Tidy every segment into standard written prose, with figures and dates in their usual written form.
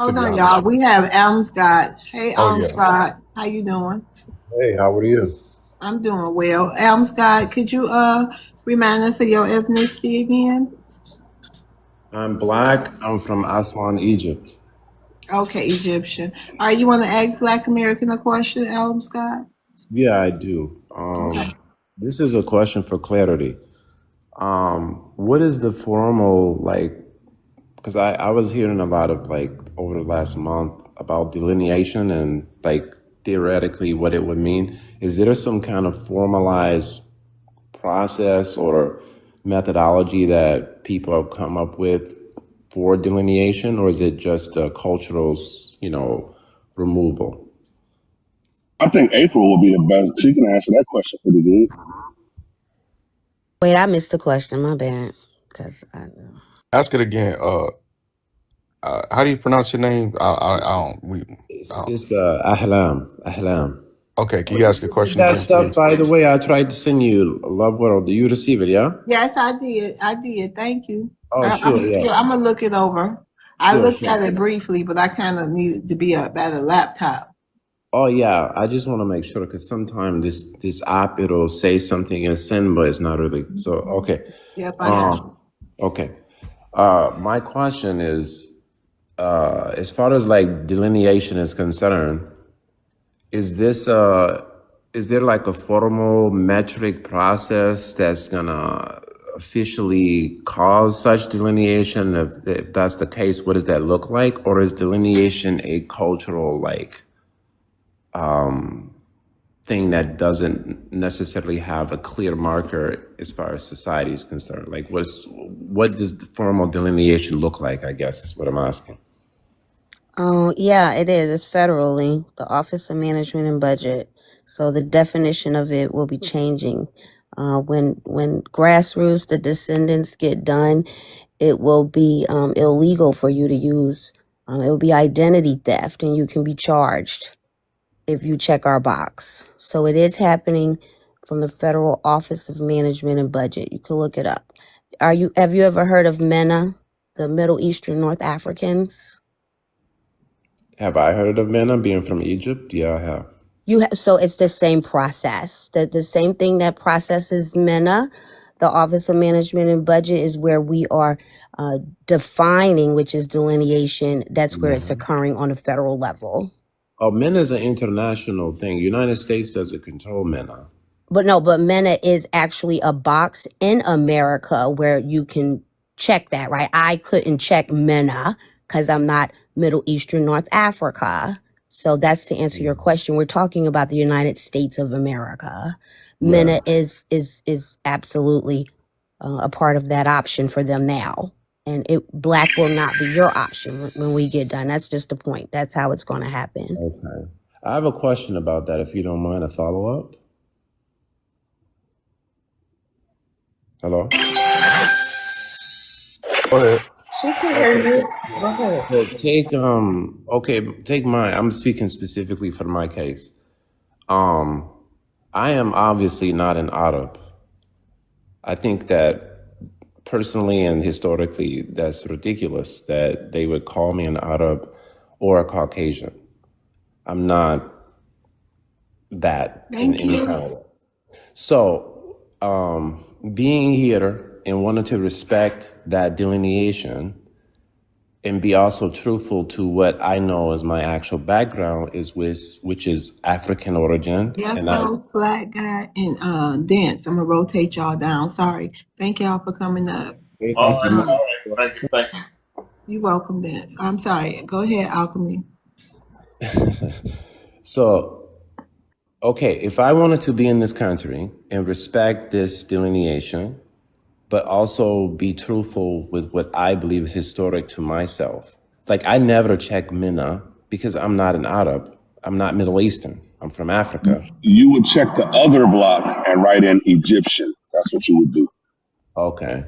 to Hold be on, honest y'all. with you. We have Elm Scott. Hey, Oh Elm yeah. Scott. How you doing? Hey, how are you? I'm doing well. Elm Scott, could you remind us of your ethnicity again? I'm black. I'm from Aswan, Egypt. Okay, Egyptian. All right, you want to ask Black American a question, Elm Scott? Yeah, I do. Okay. This is a question for clarity. What is the formal like? Because I was hearing a lot of like over the last month about delineation and like theoretically what it would mean. Is there some kind of formalized process or methodology that people have come up with for delineation, or is it just a cultural, removal? I think April will be the best. She can answer that question pretty good. Wait, I missed the question. My bad. Cause I Ask it again. How do you pronounce your name? I don't. I don't. It's ahlam, ahlam. Okay, can you ask a question That again, stuff, please? by the way, I tried to send you Love World. Do you receive it? Yeah. Yes, I did. I did. Thank you. Oh, sure. Yeah. I'm gonna look it over. I Sure. looked Sure. at it briefly, but I kind of needed to be up at a laptop. Oh, yeah. I just want to make sure because sometimes this app it'll say something and send, but it's not really. So okay. Yep, I got it. Okay. My question is, as far as like delineation is concerned, is this is there like a formal metric process that's gonna officially cause such delineation? If that's the case, what does that look like? Or is delineation a cultural like thing that doesn't necessarily have a clear marker as far as society is concerned? Like what does the formal delineation look like, I guess is what I'm asking. Oh, yeah, it is. It's federally, the Office of Management and Budget. So the definition of it will be changing. When grassroots, the descendants get done, it will be illegal for you to use. It will be identity theft, and you can be charged if you check our box. So it is happening from the Federal Office of Management and Budget. You can look it up. Have you ever heard of MENA, the Middle Eastern North Africans? Have I heard of MENA being from Egypt? Yeah, I have. So it's the same process. The same thing that processes MENA, the Office of Management and Budget, is where we are defining, which is delineation. That's where it's occurring on a federal level. Oh, MENA is an international thing. United States doesn't control MENA. But MENA is actually a box in America where you can check that, right? I couldn't check MENA because I'm not Middle Eastern North Africa. So that's to answer your question. We're talking about the United States of America. MENA is absolutely a part of that option for them now. And black will not be your option when we get done. That's just the point. That's how it's going to happen. Okay. I have a question about that, if you don't mind, a follow-up. Hello? Go ahead. She can hear you. Go ahead. So take mine. I'm speaking specifically for my case. I am obviously not an Arab. I think that personally and historically, that's ridiculous that they would call me an Arab or a Caucasian. I'm not that in Thank any you. kind of way. So, being here and wanting to respect that delineation and be also truthful to what I know as my actual background is which is African origin. Yes, And Black guy and dance. I'm gonna rotate y'all down. Sorry. Thank y'all for coming up. thank All you. right. Thank you. You're welcome, dance. I'm sorry. Go ahead, Alchemy. So, okay, if I wanted to be in this country and respect this delineation, but also be truthful with what I believe is historic to myself. Like I never check MENA because I'm not an Arab. I'm not Middle Eastern. I'm from Africa. You would check the other block and write in Egyptian. That's what you would do. Okay.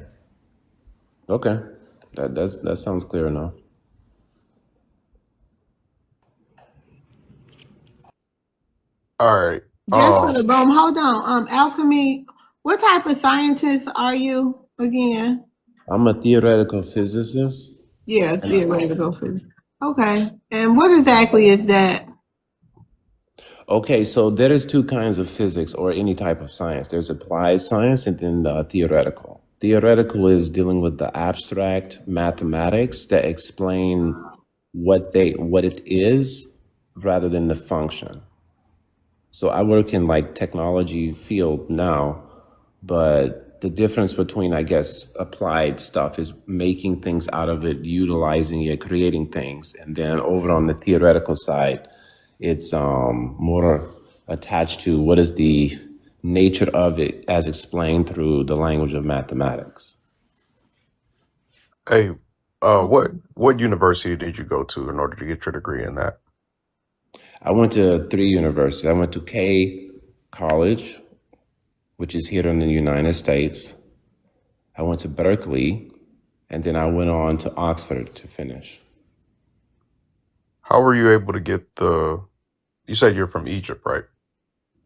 That sounds clear enough. All right. Just for the room, hold on. Alchemy, what type of scientist are you again? I'm a theoretical physicist. Yeah, theoretical physics. Okay. And what exactly is that? Okay, so there is two kinds of physics or any type of science. There's applied science and then theoretical. Theoretical is dealing with the abstract mathematics that explain what it is rather than the function. So I work in like technology field now, but the difference between, I guess, applied stuff is making things out of it, utilizing it, creating things. And then over on the theoretical side, it's more attached to what is the nature of it as explained through the language of mathematics. Hey, what university did you go to in order to get your degree in that? I went to 3 universities. I went to K College, which is here in the United States. I went to Berkeley, and then I went on to Oxford to finish. How were you able to get you said you're from Egypt, right?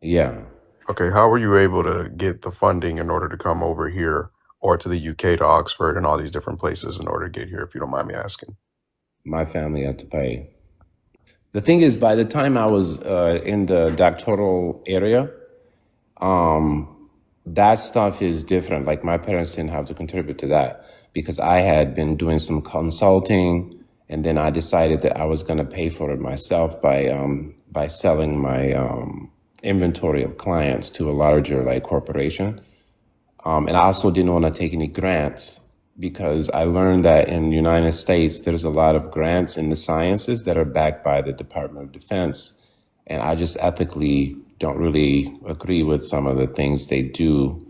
Yeah. Okay, how were you able to get the funding in order to come over here or to the UK, to Oxford, and all these different places in order to get here, if you don't mind me asking? My family had to pay. The thing is, by the time I was in the doctoral area, that stuff is different. Like my parents didn't have to contribute to that because I had been doing some consulting, and then I decided that I was going to pay for it myself by selling my inventory of clients to a larger like corporation. And I also didn't want to take any grants because I learned that in the United States, there's a lot of grants in the sciences that are backed by the Department of Defense. And I just ethically don't really agree with some of the things they do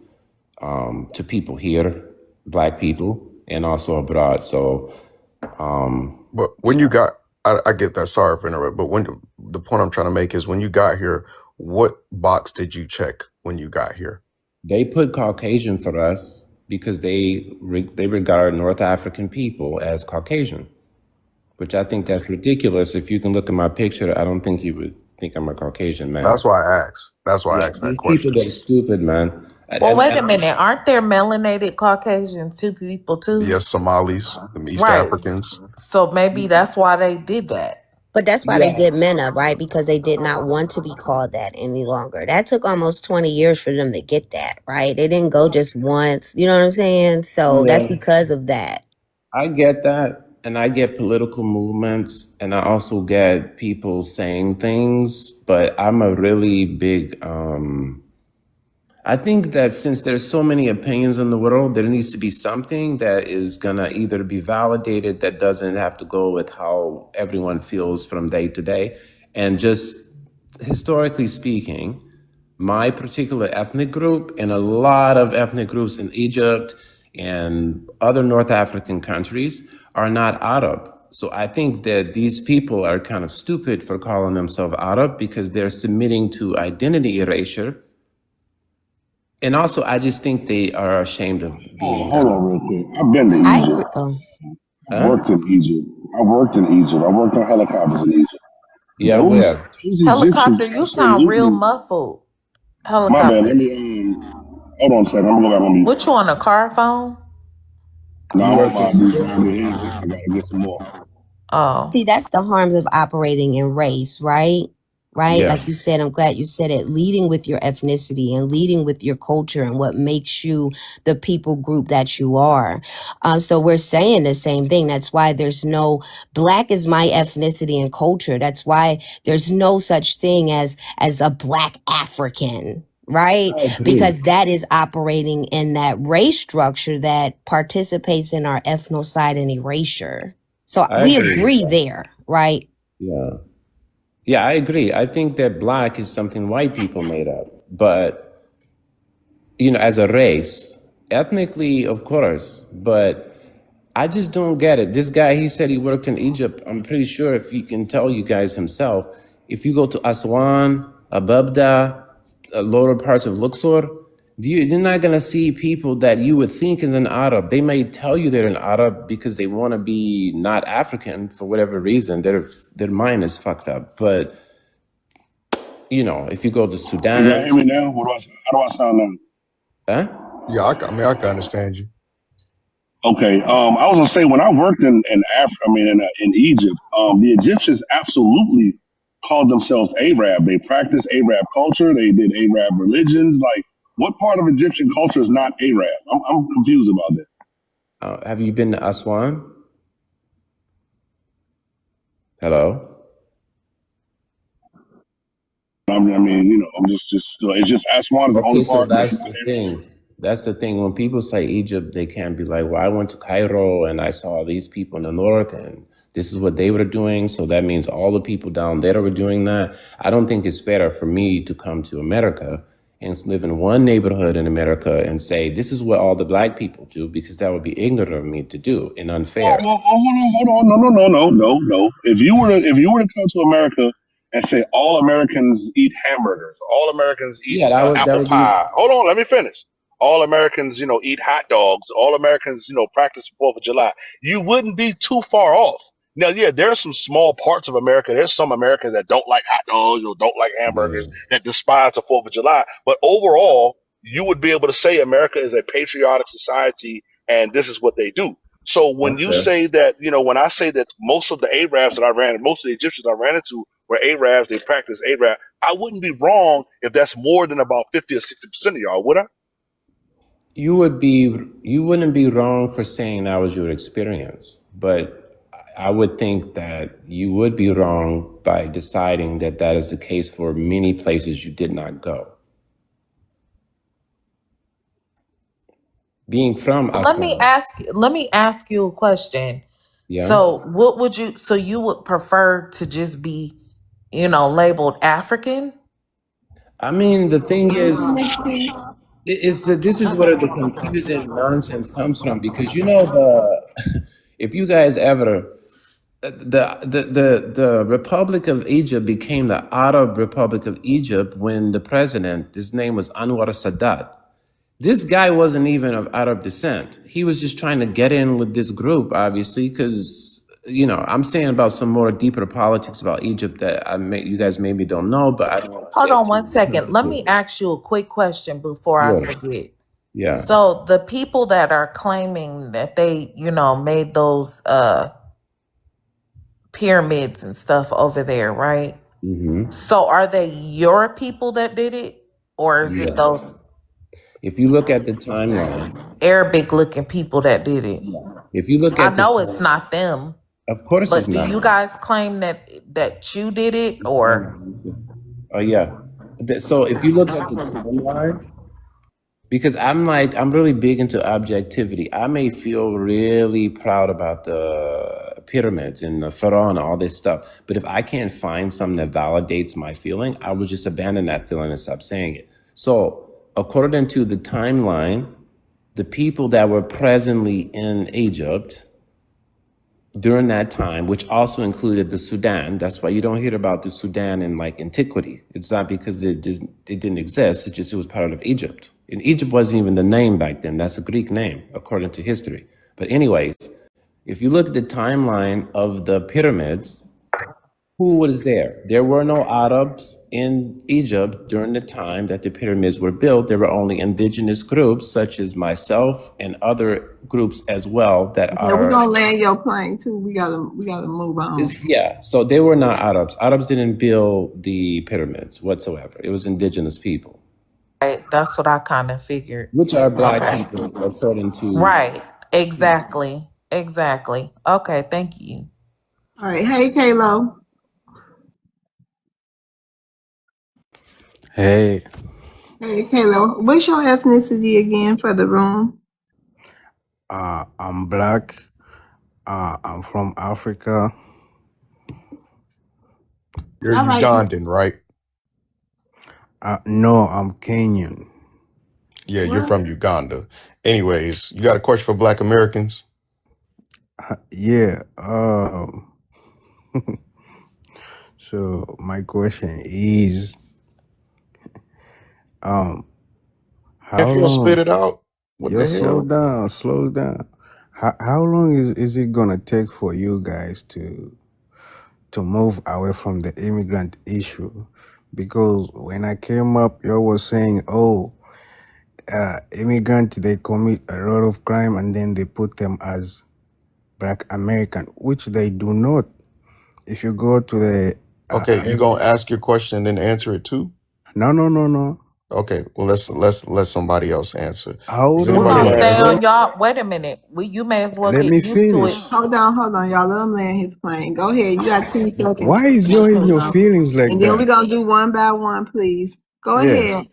to people here, Black people, and also abroad. So, But when you got, I get that, sorry for interrupting, but the point I'm trying to make is when you got here, what box did you check when you got here? they put Caucasian for us because they regard North African people as Caucasian, which I think that's ridiculous. If you can look at my picture, I don't think you would think I'm a Caucasian man. That's why I asked. That's why I asked that These question. people, they're stupid, man. Well, wait a minute. Aren't there melanated Caucasian people too? Yes, Somalis, the East Right. Africans. So maybe that's why they did that. But that's why they did MENA, right? Because they did not want to be called that any longer. That took almost 20 years for them to get that, right? They didn't go just once. You know what I'm saying? So that's because of that. I get that. And I get political movements, and I also get people saying things, but I'm a really big, I think that since there's so many opinions in the world, there needs to be something that is gonna either be validated that doesn't have to go with how everyone feels from day to day. And just historically speaking, my particular ethnic group and a lot of ethnic groups in Egypt and other North African countries are not Arab. So I think that these people are kind of stupid for calling themselves Arab because they're submitting to identity erasure. And also, I just think they are ashamed of being. Hold on real quick. I've been to I Egypt. agree. Oh. I worked in Egypt. I worked on helicopters in Egypt. Yeah, Those where? Helicopter, Egyptians you sound real absolutely- muffled. My Helicopter. bad. Let me hold on a second. I'm gonna go back on mute. What you on a car phone? No, I'm on my new headset. I gotta get some more. Oh. See, that's the harms of operating in race, right? Right? Yeah. Like you said, I'm glad you said it, leading with your ethnicity and leading with your culture and what makes you the people group that you are. So we're saying the same thing. That's why there's no, Black is my ethnicity and culture. That's why there's no such thing as a Black African. Right? Because that is operating in that race structure that participates in our ethnocide and erasure. So we agree there, right? Yeah. Yeah, I agree. I think that Black is something white people made up. But, as a race, ethnically, of course, but I just don't get it. This guy, he said he worked in Egypt. I'm pretty sure if he can tell you guys himself, if you go to Aswan, Ababda, lower parts of Luxor, you're not going to see people that you would think is an Arab. They may tell you they're an Arab because they want to be not African for whatever reason. Their mind is fucked up. But, if you go to Sudan. You hear me now? How do I sound now? Huh? Yeah, I can understand you. Okay. I was gonna say when I worked in Africa, in Egypt, the Egyptians absolutely called themselves Arab. They practiced Arab culture. They did Arab religions. Like, what part of Egyptian culture is not Arab? I'm confused about that. Have you been to Aswan? Hello? I'm just it's just Aswan is the only Okay, so part that's that's not the Arab. thing. That's the thing. When people say Egypt, they can't be like, well, I went to Cairo and I saw these people in the north and this is what they were doing. So that means all the people down there were doing that. I don't think it's fair for me to come to America and live in one neighborhood in America and say, this is what all the black people do, because that would be ignorant of me to do and unfair. Well, hold on. No. If you were to come to America and say all Americans eat hamburgers, all Americans eat Yeah, that apple would be, pie. Hold on, let me finish. All Americans, eat hot dogs. All Americans, practice the Fourth of July. You wouldn't be too far off. Now, yeah, there are some small parts of America. There's some Americans that don't like hot dogs or don't like hamburgers yeah, that despise the Fourth of July. But overall, you would be able to say America is a patriotic society, and this is what they do. So when that's you fair. say that, when I say that most of the Arabs that I ran, most of the Egyptians I ran into were Arabs, they practice Arab. I wouldn't be wrong if that's more than about 50 or 60% of y'all, would I? You wouldn't be wrong for saying that was your experience, but I would think that you would be wrong by deciding that that is the case for many places you did not go. Being from Aswan, Let me ask you a question. yeah. So so you would prefer to just be, labeled African? I mean, the thing is, Honesty. is that this is where the confusing nonsense comes from, because you know if you guys ever the Republic of Egypt became the Arab Republic of Egypt when the president, his name was Anwar Sadat. This guy wasn't even of Arab descent. He was just trying to get in with this group, obviously, because I'm saying about some more deeper politics about Egypt that you guys maybe don't know, but I don't want to Hold get on too one second. Let me into it. ask you a quick question before I Sure. forget. Yeah. So the people that are claiming that they, made those pyramids and stuff over there, right? Hmm. So are they your people that did it? Or is it Yeah. those If you look at the timeline, Arabic looking people that did it? if you look I at the know it's time, not them, of course it's but do not. you guys claim that you did it or Oh yeah. So if you look at the timeline, because I'm really big into objectivity. I may feel really proud about the pyramids and the pharaoh and all this stuff, but if I can't find something that validates my feeling, I will just abandon that feeling and stop saying it. So according to the timeline, the people that were presently in Egypt during that time, which also included the Sudan. That's why you don't hear about the Sudan in like antiquity. It's not because it didn't exist. It was part of Egypt. And Egypt wasn't even the name back then. That's a Greek name, according to history. But anyways, if you look at the timeline of the pyramids, who was there? There were no Arabs in Egypt during the time that the pyramids were built. There were only indigenous groups, such as myself and other groups as well that Yeah, we're are gonna land your plane too. We gotta move on. yeah, so they were not Arabs. Arabs didn't build the pyramids whatsoever. It was indigenous people, right? That's what I kind of figured. which are black Okay. people, according to. Right. Exactly. Exactly. Okay, thank you. All right. Hey, Kalo. Hey, Hey, Kalo. What's your ethnicity again for the room? I'm black. I'm from Africa. You're All right. Ugandan, right? No, I'm Kenyan. Yeah, you're What? from Uganda. Anyways, you got a question for Black Americans? Yeah. So my question is, um, how If you'll spit long? it out, what Yo, the slow hell? down, slow down. How long is it gonna take for you guys to move away from the immigrant issue? Because when I came up, you was saying, oh, immigrant, they commit a lot of crime and then they put them as Black American, which they do not. If you go to the Okay, you gonna ask your question and then answer it too? no. Okay, well let's let somebody else answer. Does Hold We're anybody gonna on, want to stay answer? on bro. y'all. Wait a minute. You may as well Let get me used to it. finish. Hold on, y'all. Let him land his plane. Go ahead. You got 10 seconds. Why is you in your feelings like And then we're that? gonna do one by one, please. Go Yes. ahead,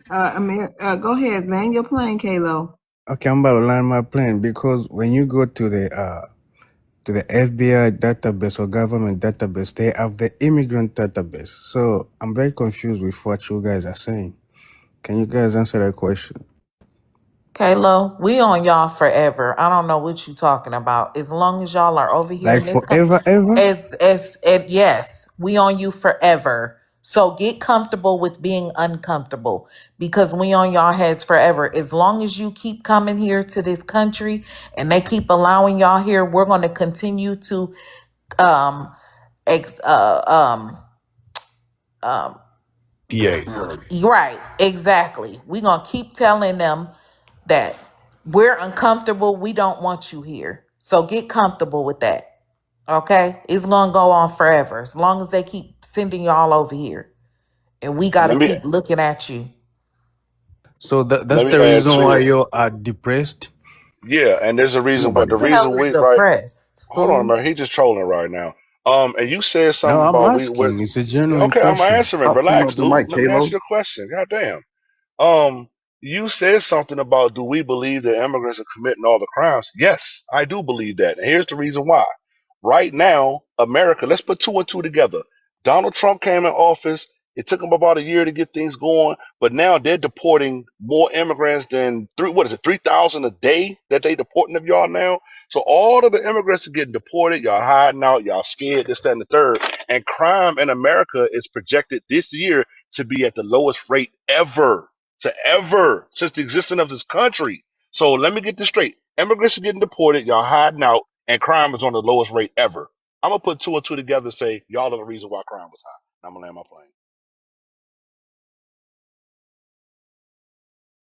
go ahead, land your plane, Kalo. Okay, I'm about to land my plane because when you go to the FBI database or government database, they have the immigrant database. So I'm very confused with what you guys are saying. Can you guys answer that question? Kalo, we on y'all forever. I don't know what you talking about. As long as y'all are over here Like in this country, forever, ever? and yes, we on you forever. So get comfortable with being uncomfortable because we on y'all heads forever. As long as you keep coming here to this country and they keep allowing y'all here, we're going to continue to um ex um DA. right, exactly. We're going to keep telling them that we're uncomfortable. We don't want you here. So get comfortable with that. Okay? It's going to go on forever as long as they keep sending y'all over here. And we got to Let me keep looking at you. So that's let me the add reason why to it. you are depressed. Yeah, and there's a reason, but Nobody the Who the hell reason is we right. depressed, Hold on, fool? man. He just trolling right now. And you said No, something I'm about we would. asking. It's a genuine Okay, I'm question. answering. Stop coming Relax, off the dude. mic, Let me answer Kalo. your question. God damn. Um, you said something about do we believe that immigrants are committing all the crimes? Yes, I do believe that. And here's the reason why. Right now, America, let's put two and two together. Donald Trump came in office. It took him about a year to get things going, but now they're deporting more immigrants than what is it, 3,000 a day that they deporting of y'all now? So all of the immigrants are getting deported, y'all hiding out, y'all scared, this, that, and the third. And crime in America is projected this year to be at the lowest rate ever since the existence of this country. So let me get this straight. Immigrants are getting deported, y'all hiding out, and crime is on the lowest rate ever. I'm gonna put two and two together and say y'all are the reason why crime was high. I'm gonna land my plane.